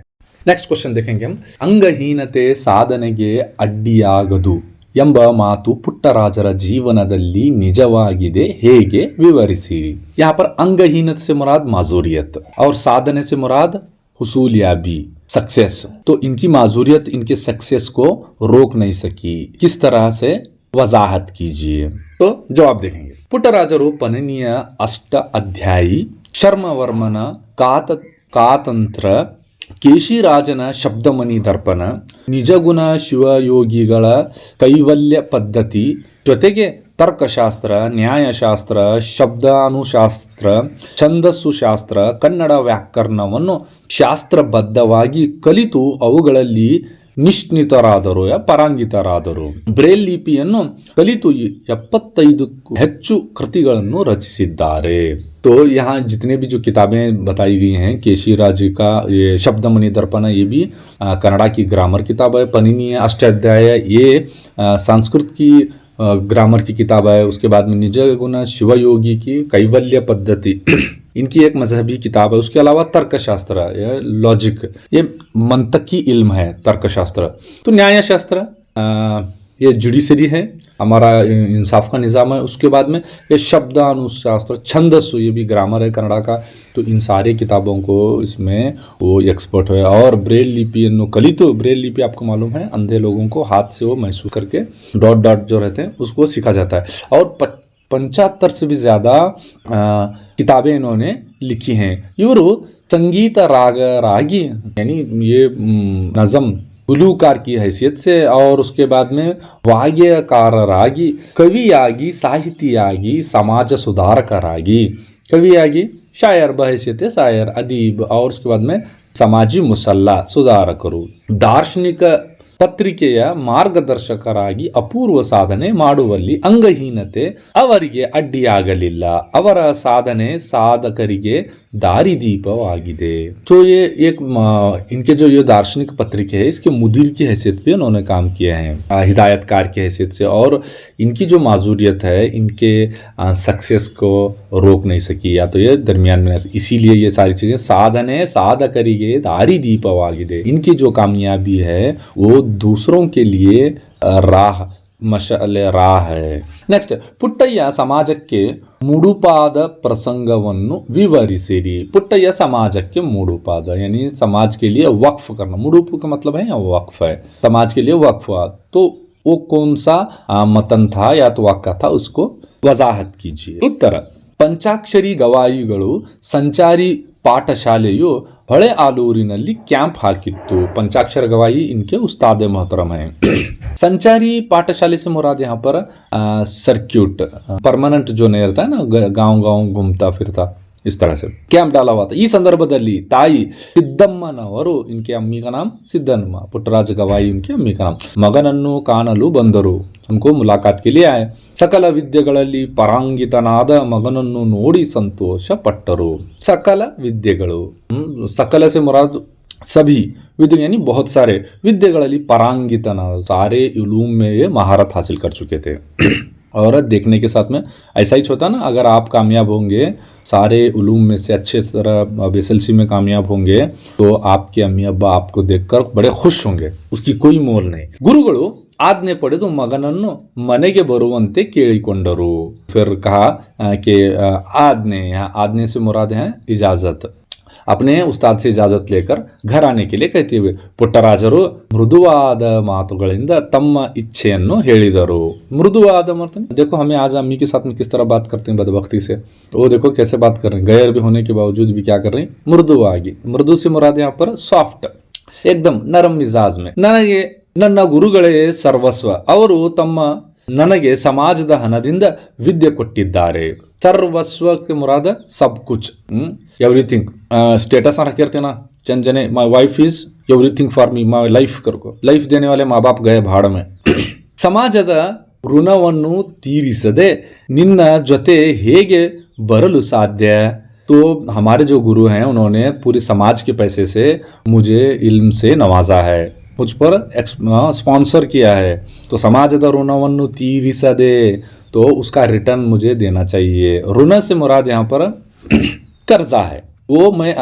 नेक्स्ट क्वेश्चन देखेंगे हम. ಅಂಗಹೀನತೆ ಸಾಧನೆಗೆ ಅಡ್ಡಿಯಾಗದು ಎಂಬ ಮಾತು ಪುಟ್ಟರಾಜರ ಜೀವನದಲ್ಲಿ ನಿಜವಾಗಿದೆ, ಹೇಗೆ ವಿವರಿಸಿರಿ. यहाँ पर अंगहीनता से मुराद माजूरियत और साधने से मुराद हुसूलियाबी, सक्सेस. तो इनकी माजूरियत इनके सक्सेस को रोक नहीं सकी. किस तरह से वजाहत कीजिए. तो जवाब देखेंगे. ಪುಟ್ಟರಾಜರು ಪನ್ನನಿಯ ಅಷ್ಟ ಅಧ್ಯಾಯಿ ಶರ್ಮವರ್ಮನ ಕಾತಂತ್ರ ಕೇಶಿರಾಜನ ಶಬ್ದಮಣಿ ದರ್ಪಣ, ನಿಜಗುಣ ಶಿವಯೋಗಿಗಳ ಕೈವಲ್ಯ ಪದ್ಧತಿ ಜೊತೆಗೆ ತರ್ಕಶಾಸ್ತ್ರ, ನ್ಯಾಯಶಾಸ್ತ್ರ, ಶಬ್ದಾನುಶಾಸ್ತ್ರ, ಛಂದಸ್ಸು ಶಾಸ್ತ್ರ, ಕನ್ನಡ ವ್ಯಾಕರಣವನ್ನು ಶಾಸ್ತ್ರಬದ್ಧವಾಗಿ ಕಲಿತು ಅವುಗಳಲ್ಲಿ ನಿಷ್ಣಿತರಾದರು, ಪರಾಂಗಿತರಾದರು. ಬ್ರೇಲ್ ಲಿಪಿಯನ್ನು ಕಲಿತು 75ಕ್ಕೂ ಹೆಚ್ಚು ಕೃತಿಗಳನ್ನು ರಚಿಸಿದ್ದಾರೆ. तो यहाँ जितने भी जो किताबें बताई गई हैं, केशीराज जी का ये शब्दमणि दर्पण, ये भी कन्नड़ा की ग्रामर किताब है. पनिनी अष्टाध्याय, ये संस्कृत की ग्रामर की किताब है. उसके बाद में निजगुण शिवयोगी की कैवल्य पद्धति, इनकी एक मजहबी किताब है. उसके अलावा तर्कशास्त्र, लॉजिक, ये मंतकी इल्म है तर्कशास्त्र. तो न्यायशास्त्र, ये जुडिशरी है, हमारा इंसाफ का निज़ाम है. उसके बाद में ये शब्दानुशास्त्र, छंदस्सु, ये भी ग्रामर है कन्नड़ा का. तो इन सारे किताबों को इसमें वो एक्सपर्ट है. और ब्रेल लिपि कलितो, ब्रेल लिपि आपको मालूम है, अंधे लोगों को हाथ से वो महसूस करके डॉट डॉट जो रहते हैं उसको सीखा जाता है. और 75 से भी ज़्यादा किताबें इन्होंने लिखी हैं. इವರು संगीत राग रागी, यानी ये नज़म गुलूकार की हैसियत से, और उसके बाद में वाग्यकाररागी, कवियागी, साहित्ययागी, समाज सुधारकरागी, कवियागी शायर बहैसियत शायर, अदीब, और उसके बाद में समाजी मुसल्ला ಸುಧಾರಕರು, ದಾರ್ಶನಿಕ ಪತ್ರಿಕೆಯ ಮಾರ್ಗದರ್ಶಕರಾಗಿ ಅಪೂರ್ವ ಸಾಧನೆ ಮಾಡುವಲ್ಲಿ ಅಂಗಹೀನತೆ ಅವರಿಗೆ ಅಡ್ಡಿಯಾಗಲಿಲ್ಲ. ಅವರ ಸಾಧನೆ ಸಾಧಕರಿಗೆ दारीदीपवाಗಿದೆ. तो ये एक इनके जो ये दार्शनिक पत्रिके है, इसके मुदीर की हैसियत पे उन्होंने काम किया है, हिदायतकार की हैसियत से. और इनकी जो माजूरियत है, इनके सक्सेस को रोक नहीं सकी, या तो ये दरमियान में, इसीलिए ये सारी चीज़ें साधने साधकರಿಗೆ दारीदीपವಾಗಿದೆ. इनकी जो कामयाबी है वो दूसरों के लिए राह ಮಶಲೆ ರಾಹ. ನೆಕ್ಸ್ಟ್, ಪುಟ್ಟಯ್ಯ ಸಮಾಜಕ್ಕೆ ಮುಡುಪಾದ ಪ್ರಸಂಗವನ್ನು ವಿವರಿಸಿರಿ. पुट्टैया समाजಕ್ಕೆ मुडुपाद, यानी समाज के लिए वक्फ करना. मुडुप का मतलब है वक्फ है, समाज के लिए वक्फ हुआ. तो वो कौन सा मतन था या तो वाक्य था, उसको वजाहत कीजिए. उत्तर, ಪಂಚಾಕ್ಷರಿ ಗವಾಯಿಗಳು ಸಂಚಾರಿ ಪಾಠಶಾಲೆಯು ಹೊಳೆ ಆಲೂರಿನಲ್ಲಿ ಕ್ಯಾಂಪ್ ಹಾಕಿತ್ತು. पंचाक्षर गवाही इनके उस्ताद मोहतरम हैं. संचारी पाठशाले से मुराद यहाँ पर सर्क्यूट, परमानेंट जो नहीं रहता है ना, गांव गांव घूमता फिरता, इस तरह से कैंप डाला हुआ था. ಈ ಸಂದರ್ಭದಲ್ಲಿ ತಾಯಿ ಸಿದ್ದಮ್ಮನವರು, इनके अम्मी का नाम सिद्धम्मा, पुट्टराज गवाई उनके अम्मी का नाम, ಮಗನನ್ನು ಕಾಣಲು ಬಂದರು, उनको मुलाकात के लिए आए. ಸಕಲ ವಿದ್ಯೆಗಳಲ್ಲಿ ಪರಾಂಗಿತನಾದ ಮಗನನ್ನು ನೋಡಿ ಸಂತೋಷ ಪಟ್ಟರು. सकल ವಿದ್ಯೆಗಳು, सकल से मुराद सभी विद्या, यानी बहुत सारे विद्येಗಳಲ್ಲಿ परांगितना, सारे उलूम में ये महारत हासिल कर चुके थे. और देखने के साथ में ऐसा ही होता ना, अगर आप कामयाब होंगे सारे उलूम में से, अच्छे तरह एसएलसी में कामयाब होंगे, तो आपके अम्मी अब्बा आपको देखकर बड़े खुश होंगे, उसकी कोई मोल नहीं. ಗುರುಗಳು ಆಜ್ಞೆ ಪಡೆದು ಮಗನನ್ನು ಮನೆಗೆ ಬರುವಂತೆ ಕೇಳಿಕೊಂಡರು. फिर कहा कि आज्ञे, यहाँ आज्ञे से मुराद है इजाजत. अपने उस्ताद से इजाजत लेकर घर आने के लिए कहते हुए ಪುಟ್ಟರಾಜರು ಮೃದುವಾದ ಮಾತುಗಳಿಂದ ತಮ್ಮ ಇಚ್ಛೆಯನ್ನು ಹೇಳಿದರು. मृदुवाद मतलब देखो, हमें आज अम्मी के साथ में किस तरह बात करते हैं बदबख्ती से, वो देखो कैसे बात कर रहे हैं, गैर भी होने के बावजूद भी क्या कर रहे हैं, मृदुವಾಗಿ. मृदु से मुराद यहाँ पर सॉफ्ट, एकदम नरम मिजाज में. ನನಗೆ ನನ್ನ ಗುರುಗಳೇ ಸರ್ವಸ್ವ, ಅವರು ತಮ್ಮ ನನಗೆ ಸಮಾಜದ ಹಣದಿಂದ ವಿದ್ಯೆ ಕೊಟ್ಟಿದ್ದಾರೆ. ಸರ್ವಸ್ವಕ್ಕೆ ಮುರಾದ ಸಬ್ ಕುಚ್, एवरीथिंग. स्टेटस रखे रहते ना, चंद जने, my wife is everything for me, my life करो. लाइफ देने वाले माँ बाप गए भाड़ में. ಸಮಾಜದ ಋಣವನ್ನು ತೀರಿಸದೆ ನಿನ್ನ ಜೊತೆ ಹೇಗೆ ಬರಲು ಸಾಧ್ಯ. तो हमारे जो गुरु हैं उन्होंने पूरी समाज के पैसे से मुझे इल्म से नवाजा है, मुझ पर स्पॉन्सर किया है. तो समाजದ ಋಣವನ್ನು ತೀರಿಸದೆ, तो उसका रिटर्न मुझे देना चाहिए. ऋण से मुराद यहाँ पर कर्जा है, वो मैं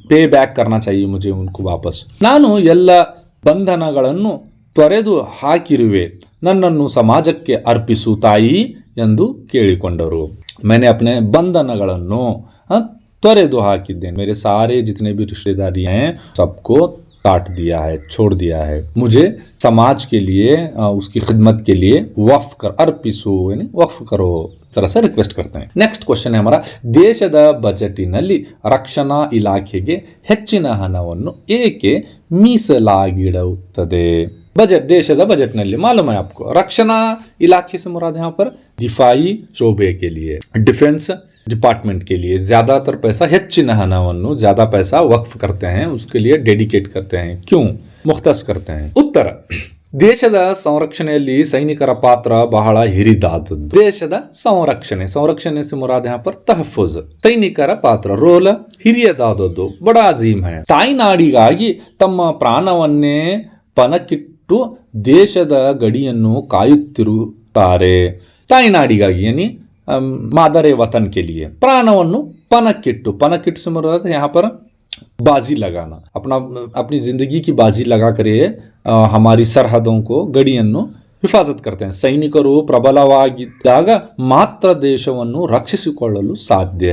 पे बैक करना चाहिए मुझे उनको वापस. ನಾನು ಎಲ್ಲ ಬಂಧನಗಳನ್ನು ತೊರೆದು ಹಾಕಿರುವೆ, ನನ್ನನ್ನು ಸಮಾಜಕ್ಕೆ ಅರ್ಪಿಸು ತಾಯಿ ಎಂದು ಕೇಳಿಕೊಂಡರು. मैंने अपने बंधनಗಳನ್ನು ತೊರೆದು ಹಾಕಿದ್ದೇನೆ, मेरे सारे जितने भी रिश्तेदारी हैं सबको काट दिया है, छोड़ दिया है, मुझे समाज के लिए उसकी खिदमत के लिए वक्फ कर अर्पिसु यानी वक्फ करो तरह से रिक्वेस्ट करते हैं। नेक्स्ट क्वेश्चन है हमारा, ದೇಶದ ಬಜೆಟಿನಲ್ಲಿ ರಕ್ಷಣಾ ಇಲಾಖೆಗೆ ಹೆಚ್ಚಿನ ಹಣವನ್ನು ಏಕೆ ಮೀಸಲಾಗಿಡುತ್ತದೆ? बजट, देशद बजट नल्ली मालूम है आपको, रक्षणा इलाके से मुराद यहाँ पर दिफाई शोबे के लिए, डिफेंस डिपार्टमेंट के लिए ज्यादातर पैसा ಹೆಚ್ಚಿನ ಹಣವನ್ನು ज्यादा पैसा वक्फ करते हैं, उसके लिए डेडिकेट करते हैं, क्यों मुख्तस करते हैं? उत्तर, ದೇಶದ ಸಂರಕ್ಷಣೆಯಲ್ಲಿ ಸೈನಿಕರ ಪಾತ್ರ ಬಹಳ ಹಿರಿದಾದದ್ದು. ದೇಶದ ಸಂರಕ್ಷಣೆ, ಸಂರಕ್ಷಣೆ से मुराद यहाँ पर तहफ़ुज़, ಸೈನಿಕರ ಪಾತ್ರ ರೋಲ್ ಹಿರಿಯದಾದದ್ದು, ಬಡ ಅಜೀಮ್ है. ತಾಯ್ನಾಡಿಗಾಗಿ ತಮ್ಮ ಪ್ರಾಣವನ್ನೇ ಪಣಕ್ಕಿಟ್ಟು ದೇಶದ ಗಡಿಯನ್ನು ಕಾಯುತ್ತಿರುತ್ತಾರೆ. ತಾಯ್ನಾಡಿಗಾಗಿ यानी मादर वतन के लिए प्राणವನ್ನು पनकिट्टु, पनकिट्टु से मुराद यहाँ पर बाजी लगाना, अपनी जिंदगी की बाजी लगा कर हमारी सरहदों को ಗಡಿಯನ್ನು ಹಿಫಾಜತ್ करते हैं. ಸೈನಿಕರು ಪ್ರಬಲವಾಗಿದ್ದಾಗ ಮಾತ್ರ ದೇಶವನ್ನು ರಕ್ಷಿಸಿಕೊಳ್ಳಲು ಸಾಧ್ಯ.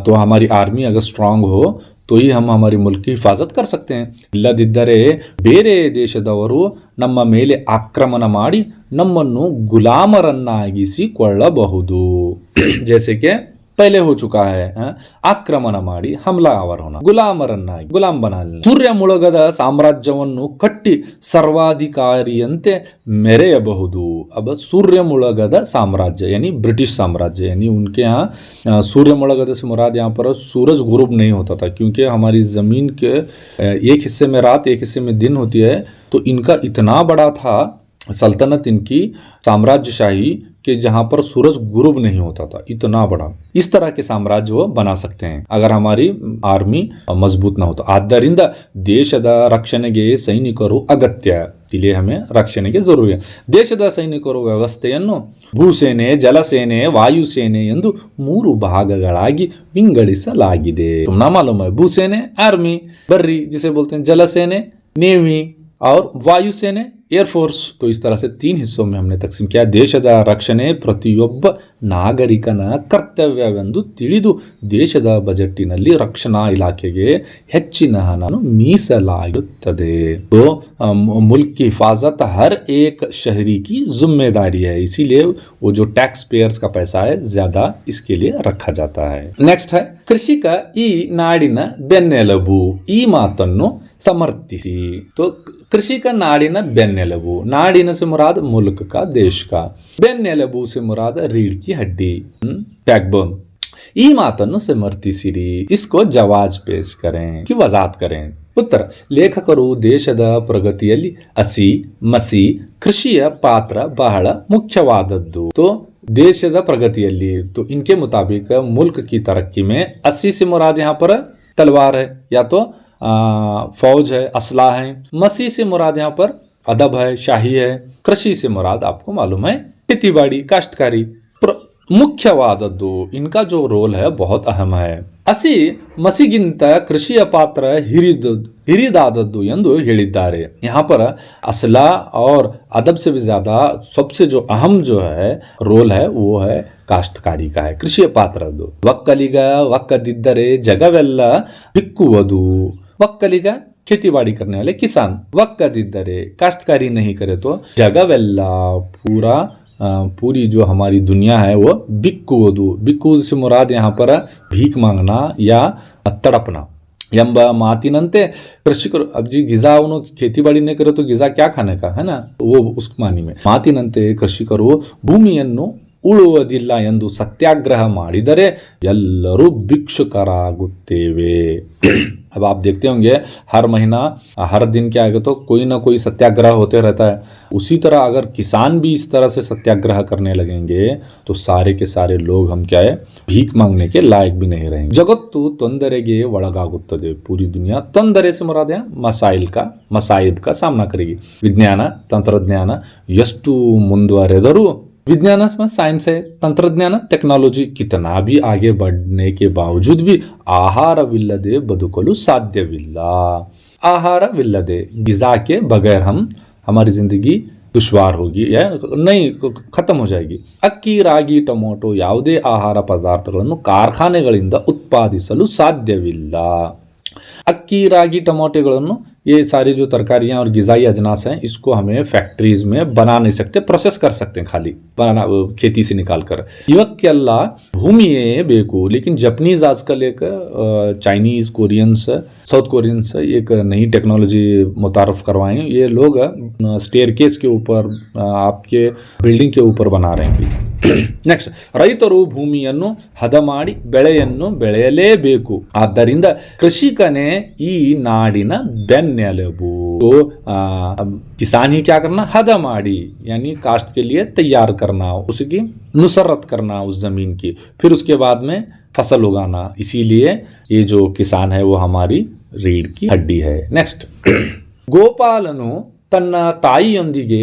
तो हमारी आर्मी अगर स्ट्रांग हो तो ही हम हमारी मुल्क की हिफाजत कर सकते हैं. ಇಲ್ಲದಿದ್ದರೆ ಬೇರೆ ದೇಶದವರು ನಮ್ಮ ಮೇಲೆ ಆಕ್ರಮಣ ಮಾಡಿ ನಮ್ಮನ್ನು ಗುಲಾಮರನ್ನಾಗಿಸಿಕೊಳ್ಳಬಹುದು. जैसे कि पहले हो चुका है, ಆಕ್ರಮಣ ಮಾಡಿ हमलावर होना, ಗುಲಾಮರನ್ನಾಗಿ ಗುಲಾಮ್ ಬನಾಲಿ. ಸೂರ್ಯ ಮುಳುಗದ ಸಾಮ್ರಾಜ್ಯವನ್ನು ಕಟ್ಟಿ ಸರ್ವಾಧಿಕಾರಿಯಂತೆ ಮೆರೆಯಬಹುದು. अब सूर्य मुलगद साम्राज्य यानी ब्रिटिश साम्राज्य, यानी उनके यहाँ सूर्य मुलगद से मुराद यहाँ पर सूरज गुरूब नहीं होता था, क्योंकि हमारी ज़मीन के एक हिस्से में रात एक हिस्से में दिन होती है. तो इनका इतना बड़ा था सल्तनत, इनकी साम्राज्यशाही, कि जहां पर सूरज गुरूब नहीं होता था, इतना बड़ा. इस तरह के साम्राज्य वो बना सकते हैं अगर हमारी आर्मी मजबूत ना हो. तो ಆದ್ದರಿಂದ ದೇಶದ ರಕ್ಷಣೆಗೆ ಸೈನಿಕರು ಅಗತ್ಯ, ಇಲ್ಲಿ ಹಮೆ ರಕ್ಷಣೆಗೆ ಜರೂರಿ है. ದೇಶದ ಸೈನಿಕರು ವ್ಯವಸ್ಥೆಯನ್ನು ಭೂಸೇನೆ, ಜಲಸೇನೆ, ವಾಯುಸೇನೆ ಎಂದು 3 ಭಾಗಗಳಾಗಿ ವಿಂಗಡಿಸಲಾಗಿದೆ. तुमना मालूम है, भूसेने आर्मी बर्री जिसे बोलते हैं, जलसेने नेवी और वायुसेने एयरफोर्स. तो इस तरह से 3 हिस्सों में हमने तकसीम किया. ದೇಶದ ರಕ್ಷಣೆ ಪ್ರತಿಯೊಬ್ಬ ನಾಗರಿಕನ ಕರ್ತವ್ಯವೆಂದು ತಿಳಿದು ದೇಶದ ಬಜೆಟಿನಲ್ಲಿ ರಕ್ಷಣಾ ಇಲಾಖೆಗೆ ಹೆಚ್ಚಿನ ಹಣವನ್ನು ಮೀಸಲಾಗಿರುತ್ತದೆ. तो मुल्क की हिफाजत हर एक शहरी की जिम्मेदारी है, इसीलिए वो जो टैक्स पेयर्स का पैसा है ज्यादा इसके लिए रखा जाता है. नेक्स्ट है, ಕೃಷಿಕ ಈ ನಾಡಿನ ಬೆನ್ನೆಲುಬು, ಈ ಮಾತನ್ನು ಸಮರ್ಥಿಸಿ. तो कृषि का नाड़िन बेन्नेलबू, नाड़िन से मुराद मुल्क का, देश का, बेन्नेलबू से मुराद रीढ़ की हड्डी, बैकबोन. ಈ ಮಾತನ್ನು ಸಮರ್ಥಿಸಿರಿ, इसको जवाज पेश करें कि वजाहत करें. उत्तर, ಲೇಖಕರು ದೇಶದ ಪ್ರಗತಿಯಲ್ಲಿ ಹಸಿ ಮಸಿ ಕೃಷಿಯ ಪಾತ್ರ ಬಹಳ ಮುಖ್ಯವಾದದ್ದು. तो ದೇಶದ ಪ್ರಗತಿಯಲ್ಲಿ, तो इनके मुताबिक मुल्क की तरक्की में 80 से मुराद यहाँ पर तलवार है या तो फौज है, असला है. मसी से मुराद यहाँ पर अदब है, शाही है. कृषि से मुराद आपको मालूम है खेती बाड़ी, काश्तकारी. मुख्यवादದ್ದು, इनका जो रोल है बहुत अहम है. ಹಸಿ ಮಸಿಗಿಂತ ಕೃಷಿಯ ಪಾತ್ರ ಹಿರಿದಾದದ್ದು ಎಂದು ಹೇಳಿದ್ದಾರೆ. यहाँ पर असला और अदब से भी ज्यादा सबसे जो अहम जो है रोल है वो है ಕಾಷ್ಟಕಾರಿ का है, ಕೃಷಿಯ ಪಾತ್ರದ್ದು. ಒಕ್ಕಲಿಗ ಒಕ್ಕದಿದ್ದರೆ ಜಗವೆಲ್ಲ ಬಿಕ್ಕುವುದು. ಒಕ್ಕಲಿಗ खेती बाड़ी करने वाले किसान, वक्कदिद्दरे काश्तकारी नहीं करे तो जगवेल्ला पूरी जो हमारी दुनिया है वो बिक्कुವುದು. बिक्कुವುದು से मुराद यहाँ पर भीख मांगना या तड़पना. ಎಂಬ ಮಾತಿನಂತೆ ಕೃಷಿಕರು, अब जी गिजा उन्हों खेती बाड़ी नहीं करे तो गिजा क्या खाने का है ना, वो उस मानी में ಮಾತಿನಂತೆ ಕೃಷಿಕರು ಭೂಮಿಯನ್ನು ಉಳುವುದಿಲ್ಲ ಎಂದು ಸತ್ಯಾಗ್ರಹ ಮಾಡಿದರೆ ಎಲ್ಲರೂ ಭಿಕ್ಷುಕರಾಗುತ್ತೇವೆ. अब आप देखते होंगे हर महीना हर दिन क्या आएगा तो कोई ना कोई सत्याग्रह होते रहता है. उसी तरह अगर किसान भी इस तरह से सत्याग्रह करने लगेंगे तो सारे के सारे लोग हम क्या है, भीख मांगने के लायक भी नहीं रहेंगे. जगत्तु ತೊಂದರೆಗೆ ಒಳಗಾಗುತ್ತದೆ. पूरी दुनिया ತೊಂದರೆ से मुराद है मसाइब का सामना करेगी. विज्ञान ತಂತ್ರಜ್ಞಾನ ಎಷ್ಟು ಮುಂದುವರೆದರೂ, विज्ञान में साइंस है, ತಂತ್ರಜ್ಞಾನ टेक्नोलॉजी कितना भी आगे बढ़ने के बावजूद भी ಆಹಾರವಿಲ್ಲದೆ ಬದುಕಲು ಸಾಧ್ಯವಿಲ್ಲ. ಆಹಾರವಿಲ್ಲದೆ, गिजा के बगैर हमारी जिंदगी दुश्वार होगी या नहीं, खत्म हो जाएगी. ಅಕ್ಕಿ, ರಾಗಿ, ಟೊಮೊಟೊ ಯಾವುದೇ ಆಹಾರ ಪದಾರ್ಥಗಳನ್ನು ಕಾರ್ಖಾನೆಗಳಿಂದ ಉತ್ಪಾದಿಸಲು ಸಾಧ್ಯವಿಲ್ಲ. ಅಕ್ಕಿ, ರಾಗಿ, ಟೊಮೊಟೊಗಳನ್ನು ये सारी जो तरकारियां और गिजाई अजनास हैं इसको हमें फैक्ट्रीज में बना नहीं सकते, प्रोसेस कर सकते हैं खाली बनाना खेती से निकाल कर। ಇವಕ್ಕೆಲ್ಲ ಭೂಮಿಯೇ ಬೇಕು, लेकिन जपनीज आजकल एक चाइनीज कोरियंस साउथ कोरियंस एक नई टेक्नोलॉजी मुतारफ करवाएं, ये लोग स्टेयरकेस के ऊपर आपके बिल्डिंग के ऊपर बना रहे हैं। ನೆಕ್ಸ್ಟ್, ರೈತರು ಭೂಮಿಯನ್ನು ಹದ ಮಾಡಿ ಬೆಳೆಯನ್ನು ಬೆಳೆಯಲೇಬೇಕು, ಆದ್ದರಿಂದ ಕೃಷಿಕನೇ ಈ ನಾಡಿನ ಬೆನ್ನೆಲುಬು। तो किसान ही क्या करना, हदा माड़ी यानी काश्त के लिए तैयार करना, उसकी नुसरत करना उस जमीन की, फिर उसके बाद में फसल उगाना। इसीलिए ये जो किसान है वो हमारी रीढ़ की हड्डी है। नेक्स्ट, ಗೋಪಾಲನು ತನ್ನ ತಾಯಿಯೊಂದಿಗೆ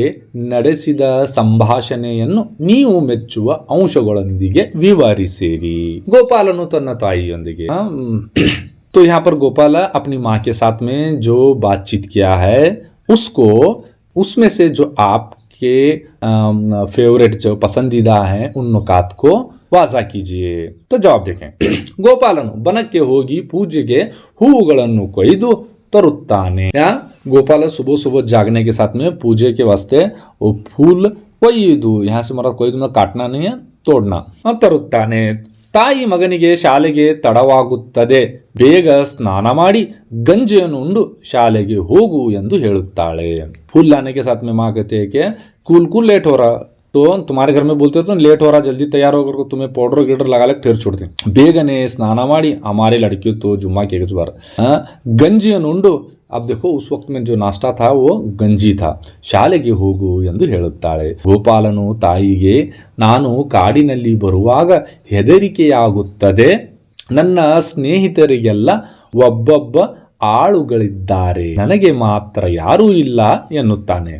ನಡೆಸಿದ ಸಂಭಾಷಣೆಯನ್ನು ನೀವು ಮೆಚ್ಚುವ ಅಂಶಗಳೊಂದಿಗೆ ವಿವರಿಸಿರಿ। ಗೋಪಾಲನು ತನ್ನ ತಾಯಿಯೊಂದಿಗೆ तो यहाँ पर गोपाला अपनी माँ के साथ में जो बातचीत किया है उसको, उसमें से जो आपके फेवरेट जो पसंदीदा हैं उन नुकात को वाजा कीजिए। तो जवाब देखें, ಗೋಪಾಲನು ಬನಕ್ಕೆ ಹೋಗಿ ಪೂಜೆಗೆ ಹೂವುಗಳನ್ನು ಕೊಯ್ದು तरुत्ताने। यहाँ गोपाल सुबह सुबह जागने के साथ में पूजे के वास्ते वो फूल ಕೊಯ್ದು, यहाँ से मरा ಕೊಯ್ದು मतलब काटना नहीं है, तोड़ना। तरुत्ताने, ತಾಯಿ ಮಗನಿಗೆ ಶಾಲೆಗೆ ತಡವಾಗುತ್ತದೆ, ಬೇಗ ಸ್ನಾನ ಮಾಡಿ ಗಂಜಿಯನ್ನು ಉಂಡು ಶಾಲೆಗೆ ಹೋಗು ಎಂದು ಹೇಳುತ್ತಾಳೆ। फूल लाने के साथ में माँ कहते हैं कि स्कूल लेट हो रहा, तो तुम्हारे घर में बोलते हो तो लेट हो रहा, जल्दी तैयार होकर तुम्हें पाउडर गिडर लगा ले ठेर छोड़ते। ಬೇಗನೆ ಸ್ನಾನ ಮಾಡಿ, हमारे लड़कियों तो जुम्मा के बार ಗಂಜಿಯನ್ನು ಉಂಡು, अब देखो उस वक्त में जो नाश्ता था वो गंजी था, ಶಾಲೆಗೆ ಹೋಗು ಎಂದು ಹೇಳುತ್ತಾಳೆ। ಗೋಪಾಲನು ತಾಯಿಗೆ, ನಾನು ಕಾಡಿನಲ್ಲಿ ಬರುವಾಗ ಹೆದರಿಕೆಯಾಗುತ್ತದೆ, ನನ್ನ ಸ್ನೇಹಿತರಿಗೆಲ್ಲ ಒಬ್ಬೊಬ್ಬ ಆಳುಗಳಿದ್ದಾರೆ, ನನಗೆ ಮಾತ್ರ ಯಾರೂ ಇಲ್ಲ ಎನ್ನುತ್ತಾನೆ।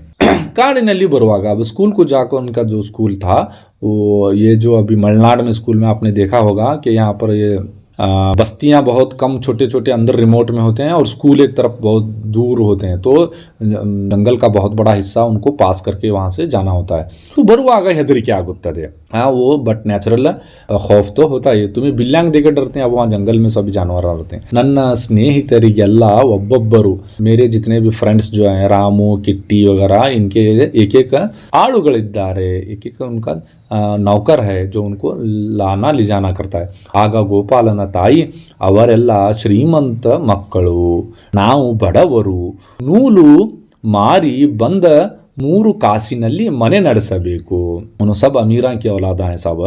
काड़िनल्ली बरुवागा, अब स्कूल को जाकर उनका जो स्कूल था वो, ये जो अभी मलनाड में स्कूल में आपने देखा होगा कि यहाँ पर ये बस्तियां बहुत कम छोटे छोटे अंदर रिमोट में होते हैं और स्कूल एक तरफ बहुत दूर होते हैं, तो जंगल का बहुत बड़ा हिस्सा उनको पास करके वहाँ से जाना होता है। तो बरुवागा ಹೆದರಿಕೆ ಆಗುತ್ತದೆ, हाँ वो बट नेचुरल खौफ तो होता है, तुम्हें बिल्लांग देकर डरते हैं, अब वहाँ जंगल में सभी जानवर रहते हैं। ನನ್ನ ಸ್ನೇಹಿತರಿಗೆಲ್ಲ ಒಬ್ಬೊಬ್ಬರು, मेरे जितने भी फ्रेंड्स जो हैं रामू किट्टी वगैरह, इनके एक एक ಆಳುಗಳಿದ್ದಾರೆ, एक एक उनका नौकर है जो उनको लाना ले जाना करता है। ಆಗ ಗೋಪಾಲನ ತಾಯಿ, ಅವರೆಲ್ಲ ಶ್ರೀಮಂತ ಮಕ್ಕಳು, ನಾವು ಬಡವರು, ನೂಲು ಮಾರಿ ಬಂದ 3 ಕಾಸಿನಲ್ಲಿ ಮನೆ ನಡೆಸಬೇಕು। उन्होंने सब अमीरा की औलादा है सब,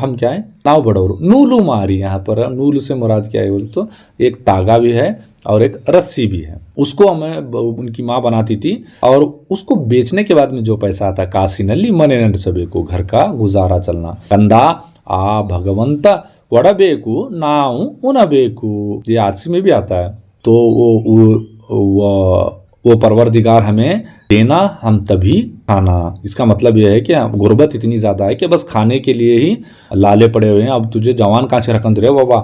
हम क्या है, नाव बड़ोरू, नूलू मारी। यहाँ पर नूलू से मुराद क्या है बोले तो एक तागा भी है और एक रस्सी भी है, उसको हमें उनकी माँ बनाती थी, और उसको बेचने के बाद में जो पैसा आता, ಕಾಸಿನಲ್ಲಿ ಮನೆ ನಡೆಸಬೇಕು, घर का गुजारा चलना। कंद आ भगवंत ಒಡಬೇಕು, ನಾವು ಉಣಬೇಕು, ये आरसी में भी आता है। तो वो परवरदिगार हमें देना, हम तभी खाना। इसका मतलब यह है कि गुर्बत इतनी ज़्यादा है कि बस खाने के लिए ही लाले पड़े हुए हैं, अब तुझे जवान कहाँ से रखंत रहे बाबा।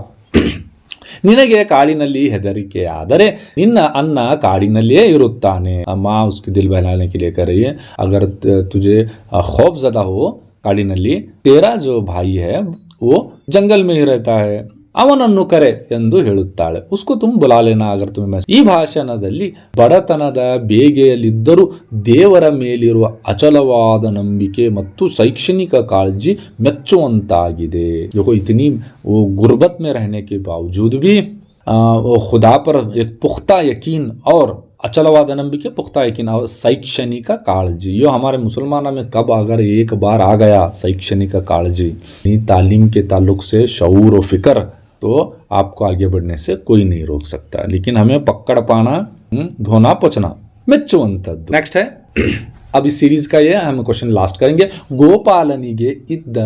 ನಿನಗೆ ಕಾಡಿನಲ್ಲಿ ಹೆದರಿಕೆ ಆದರೆ ನಿನ್ನ ಅನ್ನ ಕಾಡಿನಲ್ಲಿಯೇ ಇರುತ್ತಾನೆ। माँ उसके दिल बहलाने के लिए कह रही है, अगर तुझे खौफ ज़्यादा हो ಕಾಡಿನಲ್ಲಿ, तेरा जो भाई है वो जंगल में ही रहता है, ಅವನನ್ನು ಕರೆ ಎಂದು ಹೇಳುತ್ತಾಳೆ, उसको तुम बुला लेना अगर तुम्हें। ಈ ಭಾಷಣದಲ್ಲಿ ಬಡತನದ ಬೇಗೆಯಲ್ಲಿದ್ದರೂ ದೇವರ ಮೇಲಿರುವ ಅಚಲವಾದ ನಂಬಿಕೆ ಮತ್ತು ಶೈಕ್ಷಣಿಕ ಕಾಳಜಿ ಮೆಚ್ಚುವಂತಾಗಿದೆ। देखो इतनी वो गुर्बत में रहने के बावजूद भी वो खुदा पर एक पुख्ता यकीन और अचलवाद ನಂಬಿಕೆ, पुख्ता यकीन और शैक्षणिक काळजी। यो हमारे मुसलमानों में कब अगर एक बार आ गया शैक्षणिक काळजी, तालीम के ताल्लुक से शऊर और फिक्र, तो आपको आगे बढ़ने से कोई नहीं रोक सकता। लेकिन हमें पकड़ पाना, धोना पोछना ಮೆಚ್ಚುವಂಥದ್ದು। नेक्स्ट है, अब इस सीरीज का ये हम क्वेश्चन लास्ट करेंगे। ಗೋಪಾಲನಿಗೆ ಇದ್ದ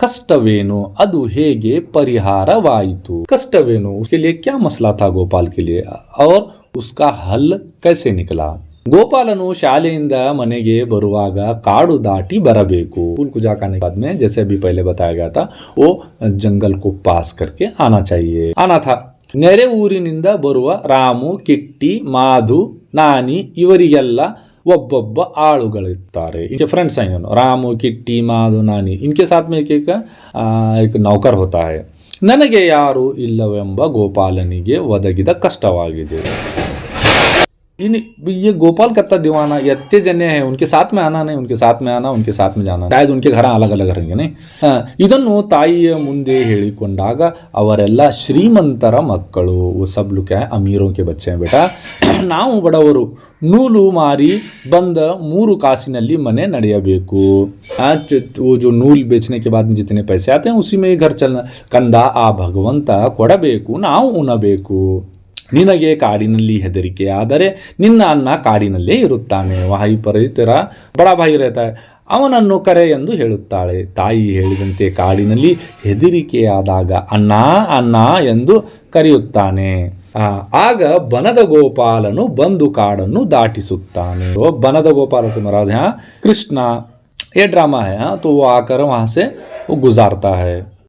ಕಷ್ಟವೇನು, ಅದು ಹೇಗೆ ಪರಿಹಾರವಾಯಿತು? ಕಷ್ಟವೇನು, उसके लिए क्या मसला था गोपाल के लिए, और उसका हल कैसे निकला? ಗೋಪಾಲನು ಶಾಲೆಯಿಂದ ಮನೆಗೆ ಬರುವಾಗ ಕಾಡು ದಾಟಿ ಬರಬೇಕು। स्कूल को जाने के बाद में, जैसे अभी पहले बताया गया था, वो जंगल को पास करके आना चाहिए, आना था। ನೆರೆ ಊರಿನಿಂದ ಬರುವ ರಾಮು, ಕಿಟ್ಟಿ, ಮಾಧು, ನಾನಿ ಇವರಿಗೆಲ್ಲ ಒಬ್ಬೊಬ್ಬ ಆಳುಗಳಿರ್ತಾರೆ, इनके फ्रेंड्स हैं रामू किट्टी माधु नानी, इनके साथ में एक नौकर होता है। ನನಗೆ ಯಾರು ಇಲ್ಲವೆಂಬ ಗೋಪಾಲನಿಗೆ ಒದಗಿದ ಕಷ್ಟವಾಗಿದೆ। ये गोपाल कत्ता दीवाना यत्ते जने हैं, उनके साथ में आना नहीं, उनके साथ में आना, उनके साथ में जाना, शायद उनके घर अलग अलग ಇರಂಗೆ ಇದನ್ನು ತಾಯಿಯ ಮುಂದೆ ಹೇಳಿಕೊಂಡಾಗ ಅವರೆಲ್ಲ ಶ್ರೀಮಂತರ ಮಕ್ಕಳು, वो सब लोग क्या है अमीरों के बच्चे हैं बेटा, ನಾವು ಬಡವರು, ನೂಲು ಮಾರಿ ಬಂದ 3 ಕಾಸಿನಲ್ಲಿ ಮನೆ ನಡೆಯಬೇಕು, वो जो नूल बेचने के बाद में जितने पैसे आते हैं उसी में ही घर चलना, ಕಂದ ಆ ಭಗವಂತ ಕೊಡಬೇಕು, ನಾವು ಉಣಬೇಕು, ನಿನಗೆ ಕಾಡಿನಲ್ಲಿ ಹೆದರಿಕೆ ಆದರೆ ನಿನ್ನ ಅಣ್ಣ ಕಾಡಿನಲ್ಲೇ ಇರುತ್ತಾನೆ, ವಹಿ ಪರ ತೆರ ಬಡಾ ಭಾಯಿ रहता है, ಅವನನ್ನು ಕರೆ ಎಂದು ಹೇಳುತ್ತಾಳೆ. ತಾಯಿ ಹೇಳಿದಂತೆ ಕಾಡಿನಲ್ಲಿ ಹೆದರಿಕೆಯಾದಾಗ ಅಣ್ಣ ಅಣ್ಣ ಎಂದು ಕರೆಯುತ್ತಾನೆ. ಆಗ ಬನದ ಗೋಪಾಲನು ಬಂದು ಕಾಡನ್ನು ದಾಟಿಸುತ್ತಾನೆ. ಬನದ ಗೋಪಾಲ से मराद यहाँ कृष्णा, ये ड्रामा है, तो वो आकर वहाँ से वो गुजारता है.